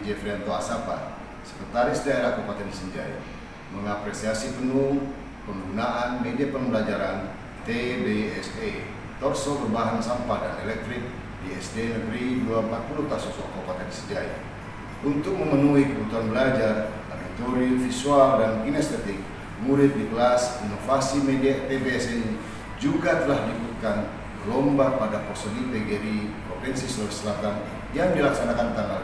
Jeffrianto Asapa, Sekretaris Daerah Kabupaten Sinjai, mengapresiasi penuh penggunaan media pembelajaran TBSE, torso berbahan sampah dan elektrik di SD Negeri 240 Tasoso, Kabupaten Sinjai, untuk memenuhi kebutuhan belajar, auditori, visual, dan kinestetik murid di kelas inovasi media TBSE ini. Juga telah diikutkan lomba pada Posedi PGRI Provinsi Sulawesi Selatan yang dilaksanakan tanggal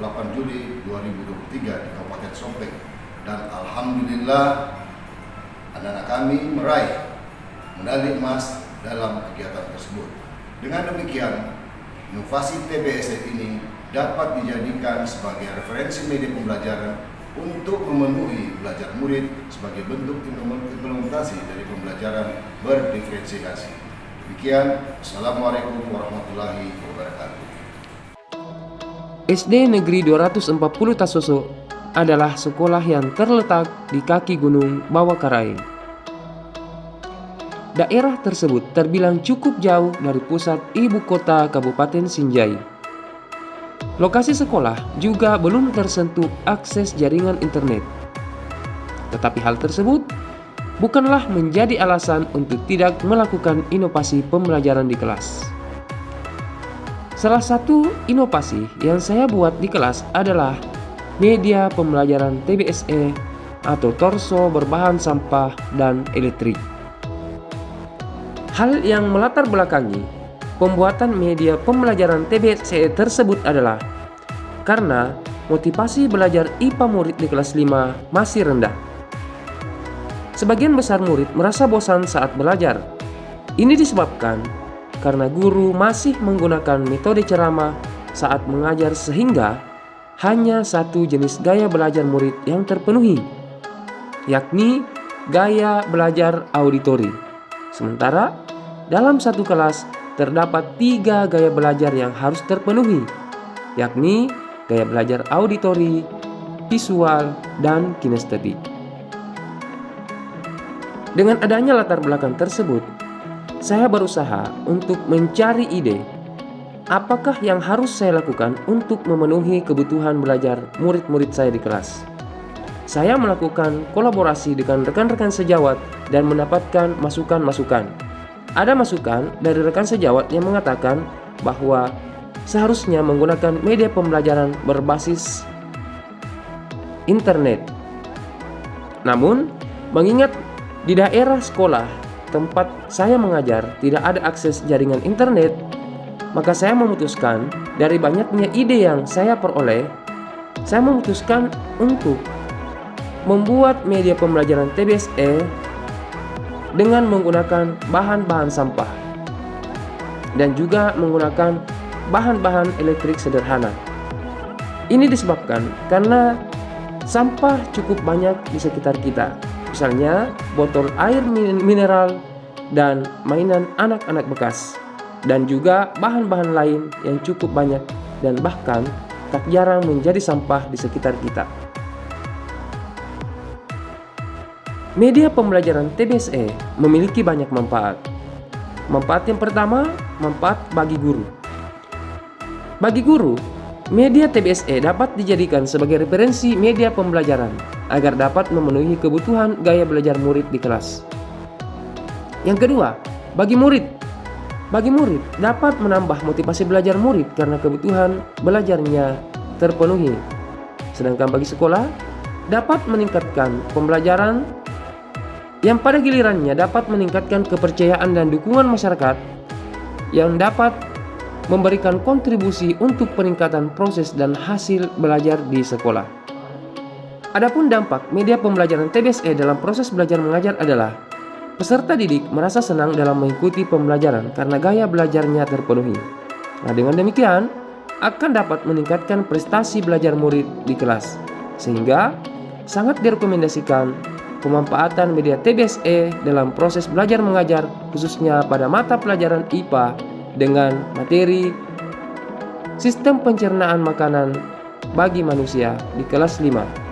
24-28 Juli 2023 di Kabupaten Sopeng, dan alhamdulillah anak-anak kami meraih medali emas dalam kegiatan tersebut. Dengan demikian, inovasi TBSE ini dapat dijadikan sebagai referensi media pembelajaran untuk memenuhi belajar murid sebagai bentuk implementasi dari pembelajaran berdiferensiasi. Demikian, Assalamualaikum warahmatullahi wabarakatuh. SD Negeri 240 Tasoso adalah sekolah yang terletak di kaki Gunung Bawakaraeng. Daerah tersebut terbilang cukup jauh dari pusat ibu kota Kabupaten Sinjai. Lokasi sekolah juga belum tersentuh akses jaringan internet. Tetapi hal tersebut bukanlah menjadi alasan untuk tidak melakukan inovasi pembelajaran di kelas. Salah satu inovasi yang saya buat di kelas adalah media pembelajaran TBSE atau torso berbahan sampah dan elektrik. Hal yang melatar belakangi pembuatan media pembelajaran TBSE tersebut adalah karena motivasi belajar IPA murid di kelas 5 masih rendah. Sebagian besar murid merasa bosan saat belajar. Ini disebabkan karena guru masih menggunakan metode ceramah saat mengajar sehingga hanya satu jenis gaya belajar murid yang terpenuhi, yakni gaya belajar auditori. Sementara dalam satu kelas terdapat 3 gaya belajar yang harus terpenuhi, yakni gaya belajar auditori, visual, dan kinestetik. Dengan adanya latar belakang tersebut, saya berusaha untuk mencari ide apakah yang harus saya lakukan untuk memenuhi kebutuhan belajar murid-murid saya di kelas. Saya melakukan kolaborasi dengan rekan-rekan sejawat dan mendapatkan masukan-masukan. Ada masukan dari rekan sejawat yang mengatakan bahwa seharusnya menggunakan media pembelajaran berbasis internet. Namun, mengingat di daerah sekolah tempat saya mengajar tidak ada akses jaringan internet, maka saya memutuskan dari banyaknya ide yang saya peroleh, saya memutuskan untuk membuat media pembelajaran TBSE dengan menggunakan bahan-bahan sampah dan juga menggunakan bahan-bahan elektrik sederhana. Ini disebabkan karena sampah cukup banyak di sekitar kita, misalnya botol air mineral dan mainan anak-anak bekas, dan juga bahan-bahan lain yang cukup banyak dan bahkan tak jarang menjadi sampah di sekitar kita. Media pembelajaran TBSE memiliki banyak manfaat. Manfaat yang pertama, manfaat bagi guru. Bagi guru, media TBSE dapat dijadikan sebagai referensi media pembelajaran agar dapat memenuhi kebutuhan gaya belajar murid di kelas. Yang kedua, bagi murid. Bagi murid dapat menambah motivasi belajar murid karena kebutuhan belajarnya terpenuhi. Sedangkan bagi sekolah dapat meningkatkan pembelajaran yang pada gilirannya dapat meningkatkan kepercayaan dan dukungan masyarakat yang dapat memberikan kontribusi untuk peningkatan proses dan hasil belajar di sekolah. Adapun dampak media pembelajaran TBSE dalam proses belajar mengajar adalah peserta didik merasa senang dalam mengikuti pembelajaran karena gaya belajarnya terpenuhi. Nah, dengan demikian akan dapat meningkatkan prestasi belajar murid di kelas, sehingga sangat direkomendasikan pemanfaatan media TBSE dalam proses belajar mengajar, khususnya pada mata pelajaran IPA dengan materi sistem pencernaan makanan bagi manusia di kelas 5.